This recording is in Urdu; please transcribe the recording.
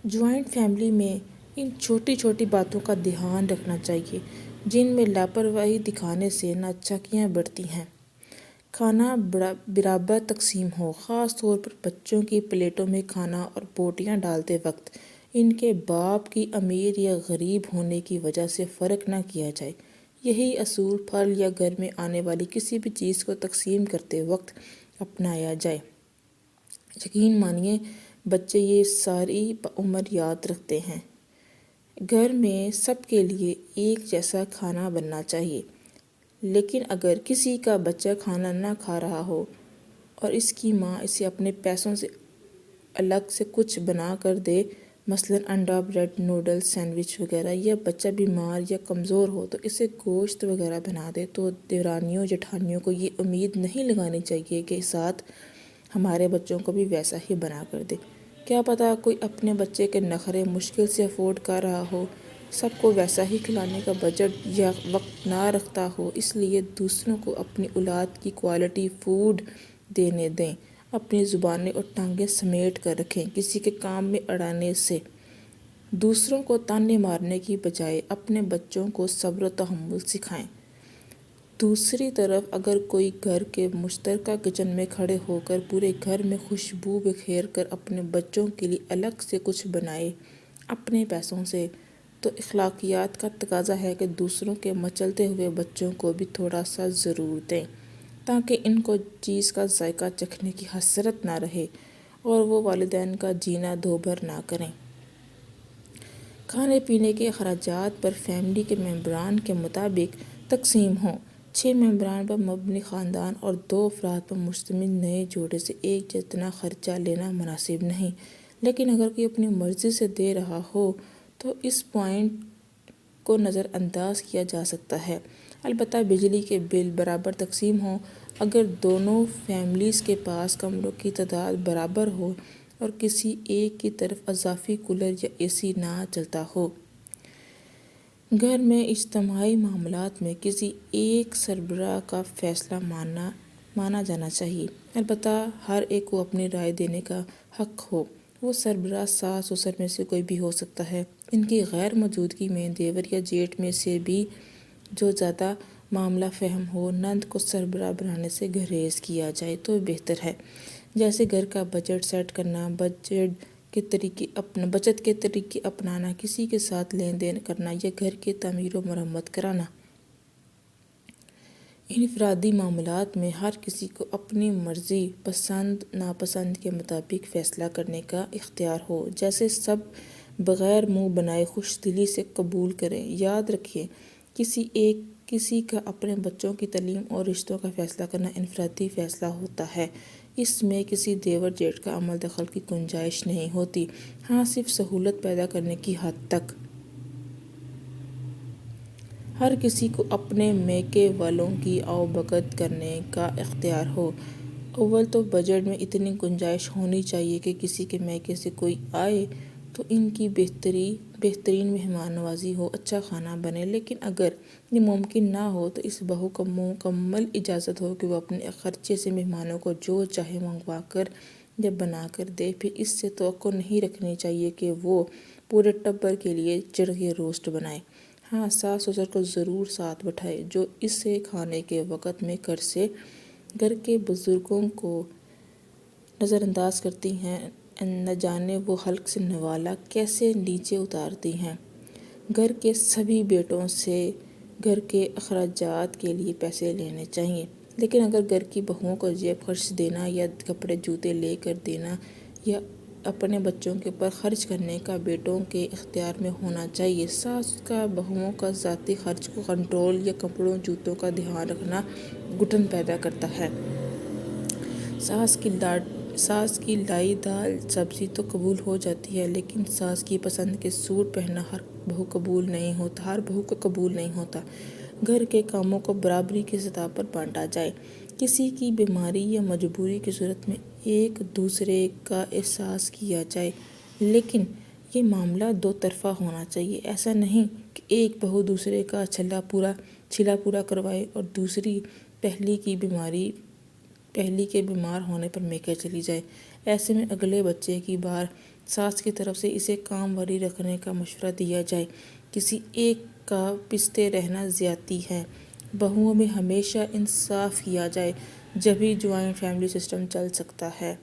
جوائنٹ فیملی میں ان چھوٹی چھوٹی باتوں کا دھیان رکھنا چاہیے جن میں لاپرواہی دکھانے سے ناچاکیاں بڑھتی ہیں۔ کھانا برابر تقسیم ہو، خاص طور پر بچوں کی پلیٹوں میں کھانا اور بوٹیاں ڈالتے وقت ان کے باپ کی امیر یا غریب ہونے کی وجہ سے فرق نہ کیا جائے۔ یہی اصول پھل یا گھر میں آنے والی کسی بھی چیز کو تقسیم کرتے وقت اپنایا جائے۔ یقین مانیے بچے یہ ساری عمر یاد رکھتے ہیں۔ گھر میں سب کے لیے ایک جیسا کھانا بننا چاہیے، لیکن اگر کسی کا بچہ کھانا نہ کھا رہا ہو اور اس کی ماں اسے اپنے پیسوں سے الگ سے کچھ بنا کر دے، مثلاً انڈا، بریڈ، نوڈل، سینڈوچ وغیرہ، یا بچہ بیمار یا کمزور ہو تو اسے گوشت وغیرہ بنا دے، تو دیورانیوں جٹھانیوں کو یہ امید نہیں لگانی چاہیے کہ ساتھ ہمارے بچوں کو بھی ویسا ہی بنا کر دے۔ کیا پتہ کوئی اپنے بچے کے نخرے مشکل سے افورڈ کر رہا ہو، سب کو ویسا ہی کھلانے کا بجٹ یا وقت نہ رکھتا ہو، اس لیے دوسروں کو اپنی اولاد کی کوالٹی فوڈ دینے دیں، اپنی زبانیں اور ٹانگیں سمیٹ کر رکھیں۔ کسی کے کام میں اڑانے سے دوسروں کو تانے مارنے کی بجائے اپنے بچوں کو صبر و تحمل سکھائیں۔ دوسری طرف اگر کوئی گھر کے مشترکہ کچن میں کھڑے ہو کر پورے گھر میں خوشبو بکھیر کر اپنے بچوں کے لیے الگ سے کچھ بنائے اپنے پیسوں سے، تو اخلاقیات کا تقاضا ہے کہ دوسروں کے مچلتے ہوئے بچوں کو بھی تھوڑا سا ضرور دیں، تاکہ ان کو چیز کا ذائقہ چکھنے کی حسرت نہ رہے اور وہ والدین کا جینا دوبھر نہ کریں۔ کھانے پینے کے اخراجات پر فیملی کے ممبران کے مطابق تقسیم ہوں۔ 6 ممبران پر مبنی خاندان اور 2 افراد پر مشتمل نئے جوڑے سے ایک جتنا خرچہ لینا مناسب نہیں، لیکن اگر کوئی اپنی مرضی سے دے رہا ہو تو اس پوائنٹ کو نظر انداز کیا جا سکتا ہے۔ البتہ بجلی کے بل برابر تقسیم ہوں۔ اگر دونوں فیملیز کے پاس کمروں کی تعداد برابر ہو اور کسی ایک کی طرف اضافی کولر یا اے سی نہ چلتا ہو۔ گھر میں اجتماعی معاملات میں کسی ایک سربراہ کا فیصلہ مانا جانا چاہیے، البتہ ہر ایک کو اپنی رائے دینے کا حق ہو۔ وہ سربراہ ساس سسر میں سے کوئی بھی ہو سکتا ہے۔ ان کی غیر موجودگی میں دیور یا جیٹھ میں سے بھی جو زیادہ معاملہ فہم ہو، نند کو سربراہ بنانے سے گریز کیا جائے تو بہتر ہے، جیسے گھر کا بجٹ سیٹ کرنا، بچت کے طریقے اپنانا، کسی کے ساتھ لین دین کرنا یا گھر کی تعمیر و مرمت کرانا۔ انفرادی معاملات میں ہر کسی کو اپنی مرضی، پسند ناپسند کے مطابق فیصلہ کرنے کا اختیار ہو، جسے سب بغیر منہ بنائے خوش دلی سے قبول کریں۔ یاد رکھیے، کسی کا اپنے بچوں کی تعلیم اور رشتوں کا فیصلہ کرنا انفرادی فیصلہ ہوتا ہے، اس میں کسی دیور جیٹھ کا عمل دخل کی گنجائش نہیں ہوتی، ہاں صرف سہولت پیدا کرنے کی حد تک۔ ہر کسی کو اپنے میکے والوں کی آؤ بھگت کرنے کا اختیار ہو۔ اول تو بجٹ میں اتنی گنجائش ہونی چاہیے کہ کسی کے میکے سے کوئی آئے تو ان کی بہترین مہمان نوازی ہو، اچھا کھانا بنے، لیکن اگر یہ ممکن نہ ہو تو اس بہو کو مکمل اجازت ہو کہ وہ اپنے خرچے سے مہمانوں کو جو چاہے منگوا کر یا بنا کر دے۔ پھر اس سے توقع نہیں رکھنی چاہیے کہ وہ پورے ٹبر کے لیے چڑھے روسٹ بنائے۔ ہاں، ساس سسر کو ضرور ساتھ بٹھائے جو اسے کھانے کے وقت میں گھر کے بزرگوں کو نظر انداز کرتی ہیں، نہ جانے وہ حلق سے نوالا کیسے نیچے اتارتی ہیں۔ گھر کے سبھی بیٹوں سے گھر کے اخراجات کے لیے پیسے لینے چاہیے، لیکن اگر گھر کی بہوؤں کو جیب خرچ دینا یا کپڑے جوتے لے کر دینا یا اپنے بچوں کے اوپر خرچ کرنے کا بیٹوں کے اختیار میں ہونا چاہیے۔ ساس کا بہوؤں کا ذاتی خرچ کو کنٹرول یا کپڑوں جوتوں کا دھیان رکھنا گھٹن پیدا کرتا ہے۔ ساس کی لائی دال سبزی تو قبول ہو جاتی ہے، لیکن ساس کی پسند کے سوٹ پہننا ہر بہو کو قبول نہیں ہوتا۔ گھر کے کاموں کو برابری کی سطح پر بانٹا جائے، کسی کی بیماری یا مجبوری کی صورت میں ایک دوسرے کا احساس کیا جائے، لیکن یہ معاملہ دو طرفہ ہونا چاہیے۔ ایسا نہیں کہ ایک بہو دوسرے کا چھلا پورا کروائے اور دوسری پہلی کے بیمار ہونے پر میکے چلی جائے۔ ایسے میں اگلے بچے کی بار ساس کی طرف سے اسے کام واری رکھنے کا مشورہ دیا جائے۔ کسی ایک کا پستے رہنا زیادتی ہے۔ بہوؤں میں ہمیشہ انصاف کیا جائے، جبھی جوائنٹ فیملی سسٹم چل سکتا ہے۔